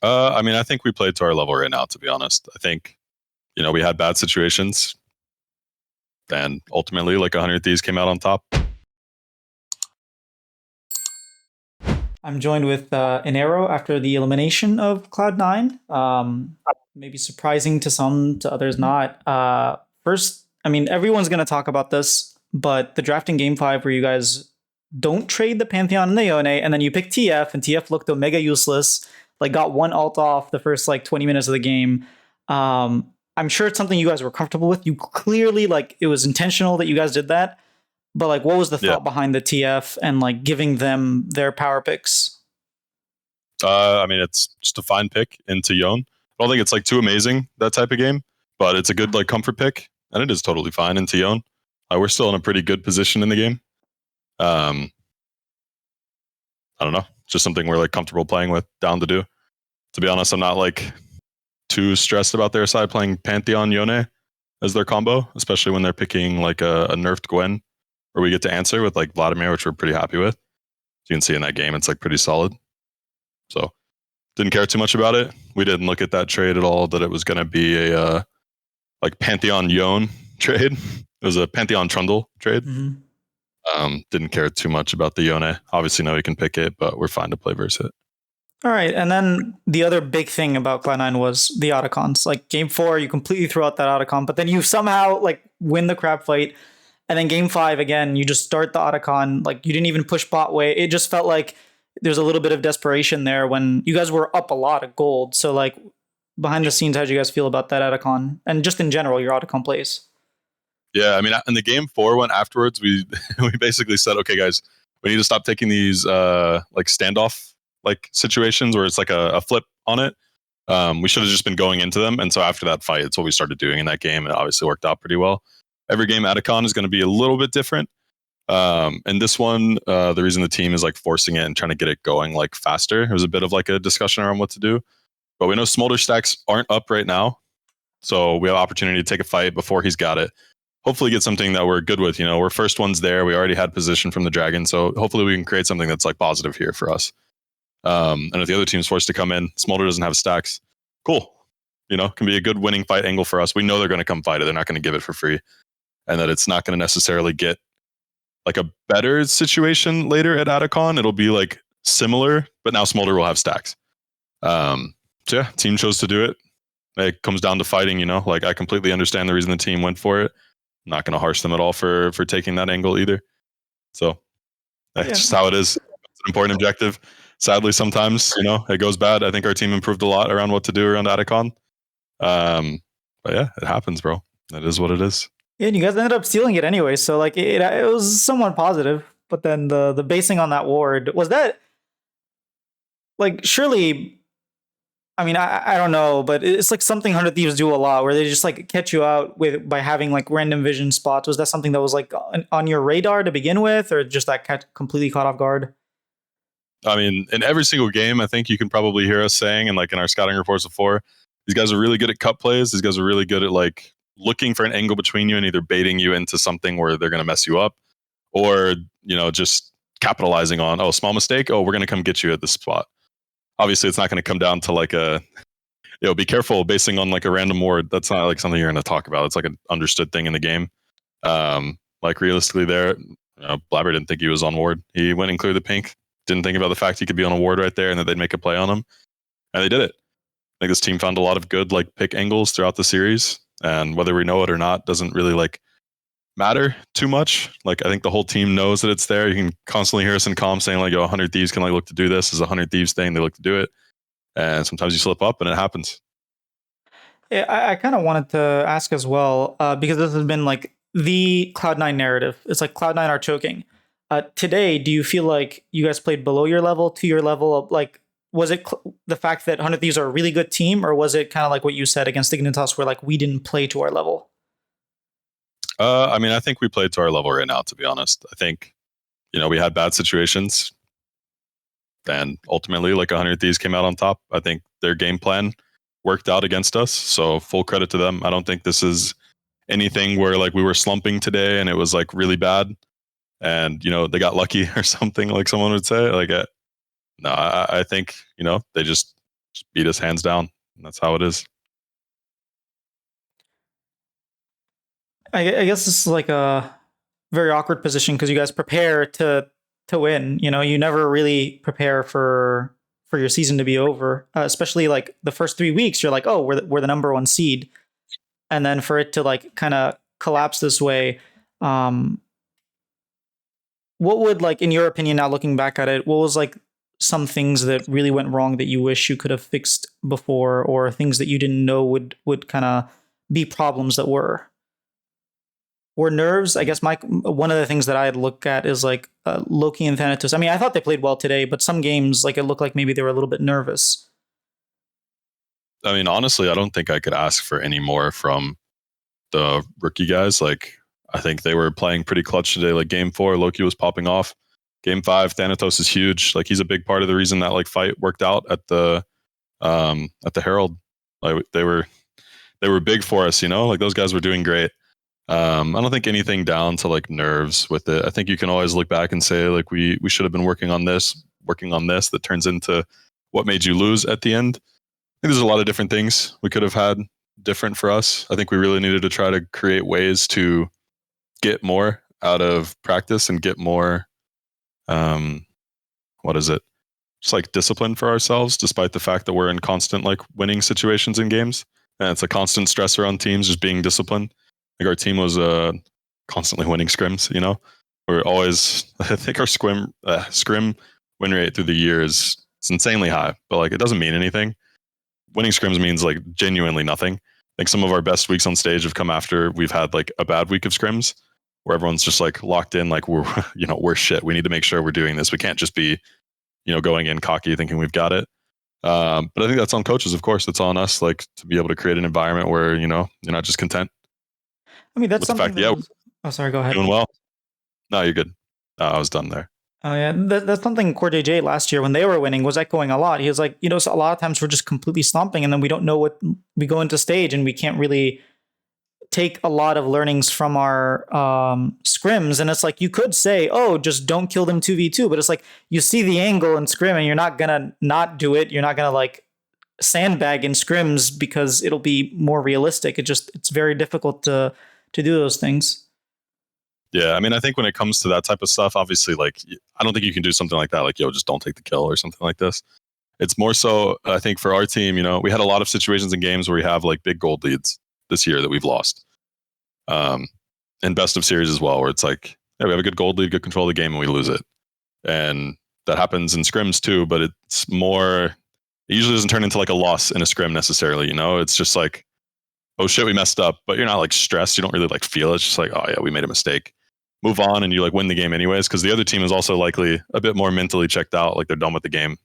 I mean, I think we played to our level right now, to be honest. I think, we had bad situations, and ultimately, like 100 Thieves came out on top. I'm joined with Inero after the elimination of Cloud9. Maybe surprising to some, to others not. First, I mean, everyone's going to talk about this, but the draft in Game 5 where you guys don't trade the Pantheon and the Yone, and then you pick TF, and TF looked mega useless, like got one ult off the first 20 minutes of the game. I'm sure it's something you guys were comfortable with. You clearly, it was intentional that you guys did that. But what was the thought behind the TF and giving them their power picks? I mean, it's just a fine pick into Yone. I don't think it's too amazing, that type of game, but it's a good comfort pick, and it is totally fine into Yone. We're still in a pretty good position in the game. I don't know, just something we're comfortable playing with, down to do. To be honest, I'm not too stressed about their side playing Pantheon Yone as their combo, especially when they're picking a nerfed Gwen, where we get to answer with Vladimir, which we're pretty happy with. As you can see in that game, it's pretty solid. So didn't care too much about it. We didn't look at that trade at all, that it was going to be a Pantheon Yone trade. It was a Pantheon Trundle trade. Mm-hmm. Didn't care too much about the Yone. Obviously, now we can pick it, but we're fine to play versus it. All right, and then the other big thing about Cloud9 was the Atakhans. Game 4, you completely threw out that Atachan, but then you somehow win the crab fight. And then Game 5, again, you just start the Atachan. You didn't even push bot way. It just felt like there's a little bit of desperation there when you guys were up a lot of gold. So, behind the scenes, how did you guys feel about that Atachan? And just in general, your Atachan plays? Yeah, I mean, in the Game 4 one afterwards, we basically said, okay, guys, we need to stop taking these standoff situations where it's a flip on it. We should have just been going into them. And so after that fight, it's what we started doing in that game. It obviously worked out pretty well. Every game Atachan is going to be a little bit different. And this one, the reason the team is forcing it and trying to get it going faster, it was a bit of a discussion around what to do. But we know Smolder stacks aren't up right now, so we have opportunity to take a fight before he's got it. Hopefully get something that we're good with. We're first ones there. We already had position from the Dragon, so hopefully we can create something that's positive here for us. And if the other team's forced to come in, Smolder doesn't have stacks. Cool. Can be a good winning fight angle for us. We know they're going to come fight it. They're not going to give it for free. And that it's not going to necessarily get a better situation later at Atachan. It'll be similar, but now Smolder will have stacks. So yeah, team chose to do it. It comes down to fighting, I completely understand the reason the team went for it. I'm not going to harsh them at all for taking that angle either. So that's just how it is. It's an important objective. Sadly, sometimes, it goes bad. I think our team improved a lot around what to do around Atachan. But yeah, it happens, bro. That is what it is. Yeah, and you guys ended up stealing it anyway, so it was somewhat positive. But then the basing on that ward, was that surely, I mean, I don't know, but it's something 100 Thieves do a lot, where they just catch you out by having random vision spots. Was that something that was on your radar to begin with, or just that completely caught off guard? I mean, in every single game, I think you can probably hear us saying, and in our scouting reports before, these guys are really good at cut plays. These guys are really good at looking for an angle between you and either baiting you into something where they're going to mess you up, or just capitalizing on, oh, small mistake, oh, we're going to come get you at this spot. Obviously, it's not going to come down to be careful basing on a random ward. That's not something you're going to talk about. It's an understood thing in the game. Realistically there, blaber didn't think he was on ward. He went and cleared the pink. Didn't think about the fact he could be on a ward right there and that they'd make a play on him. And they did it. I think this team found a lot of good pick angles throughout the series. And whether we know it or not doesn't really matter too much. I think the whole team knows that it's there. You can constantly hear us in comms saying 100 Thieves can look to do this. This is a 100 Thieves thing. They look to do it. And sometimes you slip up and it happens. Yeah, I kind of wanted to ask as well, because this has been the Cloud9 narrative. It's Cloud9 are choking. Today, do you feel like you guys played below your level, to your level of was it the fact that 100 Thieves are a really good team, or was it kind of what you said against Dignitas, where we didn't play to our level? I mean, I think we played to our level right now, to be honest. I think, we had bad situations, and ultimately 100 Thieves came out on top. I think their game plan worked out against us, so full credit to them. I don't think this is anything where we were slumping today and it was really bad and they got lucky or something, someone would say. No, I think they just just beat us hands down. And that's how it is. I guess this is like a very awkward position because you guys prepare to win. You know, you never really prepare for your season to be over, especially like the first 3 weeks. You're like, oh, we're the number one seed, and then for it to like kind of collapse this way. What would, like, in your opinion, now looking back at it, what was like some things that really went wrong that you wish you could have fixed before, or things that you didn't know would kind of be problems that were nerves? I guess one of the things that I'd look at is like Loki and Thanatos. I mean, I thought they played well today, but some games, like, it looked like maybe they were a little bit nervous. I mean, honestly, I don't think I could ask for any more from the rookie guys. Like, I think they were playing pretty clutch today. Like game 4, Loki was popping off. Game 5, Thanatos is huge. Like, he's a big part of the reason that like fight worked out at the Herald. Like they were big for us, you know. Like those guys were doing great. I don't think anything down to like nerves with it. I think you can always look back and say like we should have been working on this that turns into what made you lose at the end. I think there's a lot of different things we could have had different for us. I think we really needed to try to create ways to get more out of practice and get more just like discipline for ourselves, despite the fact that we're in constant like winning situations in games, and it's a constant stressor on teams just being disciplined. Like our team was constantly winning scrims, you know. We're always, I think our scrim win rate through the year is insanely high, but like it doesn't mean anything. Winning scrims means like genuinely nothing. I think some of our best weeks on stage have come after we've had like a bad week of scrims where everyone's just like locked in, like we're shit. We need to make sure we're doing this. We can't just be, going in cocky thinking we've got it. But I think that's on coaches, of course. It's on us, like, to be able to create an environment where, you're not just content. I mean, that's something. Oh, sorry. Go ahead. Doing well. No, you're good. I was done there. Oh yeah, that's something Core JJ last year when they were winning was echoing a lot. He was like, so a lot of times we're just completely stomping, and then we don't know what we go into stage, and we can't really take a lot of learnings from our scrims. And it's like, you could say, oh, just don't kill them 2v2, but it's like you see the angle in scrim, and you're not gonna not do it. You're not gonna like sandbag in scrims because it'll be more realistic. It's very difficult to do those things. Yeah, I mean, I think when it comes to that type of stuff, obviously, like, I don't think you can do something like that, like, just don't take the kill or something like this. It's more so, I think, for our team, we had a lot of situations in games where we have, like, big gold leads this year that we've lost. And best of series as well, where it's like, yeah, we have a good gold lead, good control of the game, and we lose it. And that happens in scrims too, but it's more, it usually doesn't turn into, like, a loss in a scrim necessarily, It's just like, oh shit, we messed up, but you're not, like, stressed. You don't really, like, feel it. It's just like, oh yeah, we made a mistake. Move on, and you like win the game anyways, because the other team is also likely a bit more mentally checked out, like they're done with the game.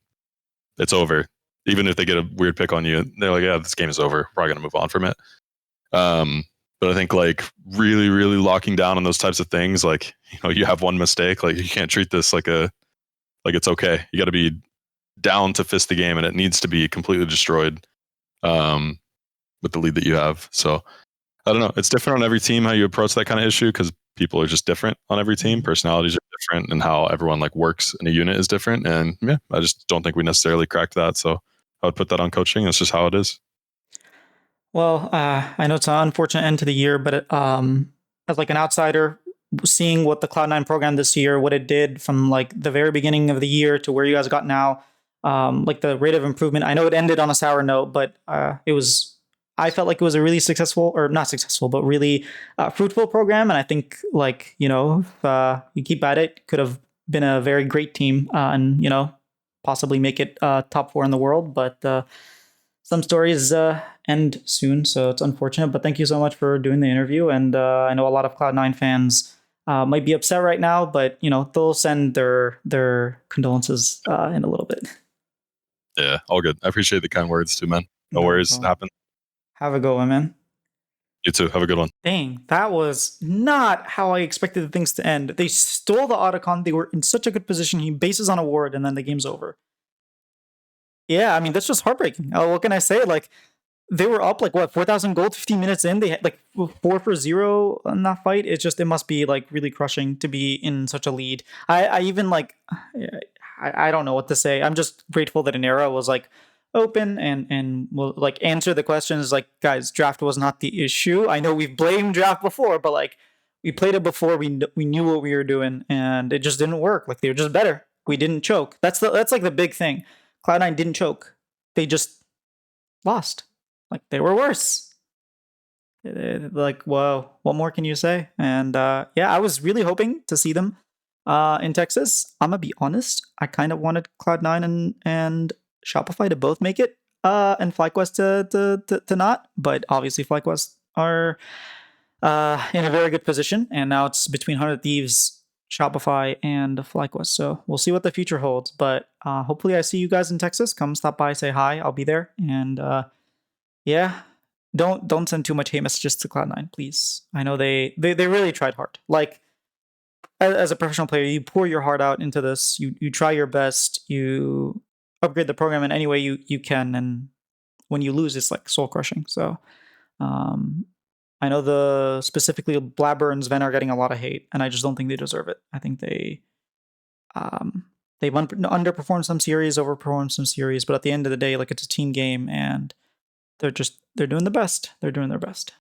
It's over. Even if they get a weird pick on you, they're like, yeah, this game is over. We're probably gonna move on from it. But I think like really, really locking down on those types of things, like, you have one mistake, like you can't treat this like it's okay. You got to be down to fist the game, and it needs to be completely destroyed with the lead that you have. So I don't know. It's different on every team how you approach that kind of issue, because people are just different on every team. Personalities are different, and how everyone like works in a unit is different. And yeah, I just don't think we necessarily cracked that. So I would put that on coaching. It's just how it is. Well, I know it's an unfortunate end to the year, but as like an outsider, seeing what the Cloud9 program this year, what it did from like the very beginning of the year to where you guys got now, like the rate of improvement. I know it ended on a sour note, but I felt like it was a really successful, or not successful, but really fruitful program. And I think, like, if you keep at it, could have been a very great team, and, possibly make it top 4 in the world. But some stories end soon, so it's unfortunate. But thank you so much for doing the interview. And I know a lot of Cloud9 fans might be upset right now, but, they'll send their condolences in a little bit. Yeah, all good. I appreciate the kind words too, man. No worries. It happened. Have a good one, man. You too. Have a good one. Dang, that was not how I expected the things to end. They stole the Atakhans. They were in such a good position. He bases on a ward, and then the game's over. Yeah, I mean, that's just heartbreaking. What can I say? Like, they were up, like, what, 4,000 gold 15 minutes in? They had, like, 4-0 in that fight. It must be, like, really crushing to be in such a lead. I even, like, I don't know what to say. I'm just grateful that Inero was, like, open and we'll like answer the questions. Like, guys, draft was not the issue. I know we've blamed draft before, but like we played it before. We knew what we were doing, and it just didn't work. Like they were just better. We didn't choke. That's like the big thing. Cloud9 didn't choke. They just lost. Like they were worse. Like, whoa, what more can you say? And yeah, I was really hoping to see them in Texas. I'm gonna be honest. I kind of wanted Cloud9 and Shopify to both make it, and FlyQuest to not. But obviously, FlyQuest are in a very good position, and now it's between 100 Thieves, Shopify, and FlyQuest. So we'll see what the future holds. But hopefully, I see you guys in Texas. Come stop by, say hi. I'll be there. And yeah, don't send too much hate messages to Cloud9, please. I know they really tried hard. Like as a professional player, you pour your heart out into this. You try your best. You upgrade the program in any way you can, and when you lose, it's like soul crushing. So I know specifically blaber and Sven are getting a lot of hate, and I just don't think they deserve it. I think they've underperformed some series, overperformed some series, but at the end of the day, like it's a team game, and they're doing the best. They're doing their best.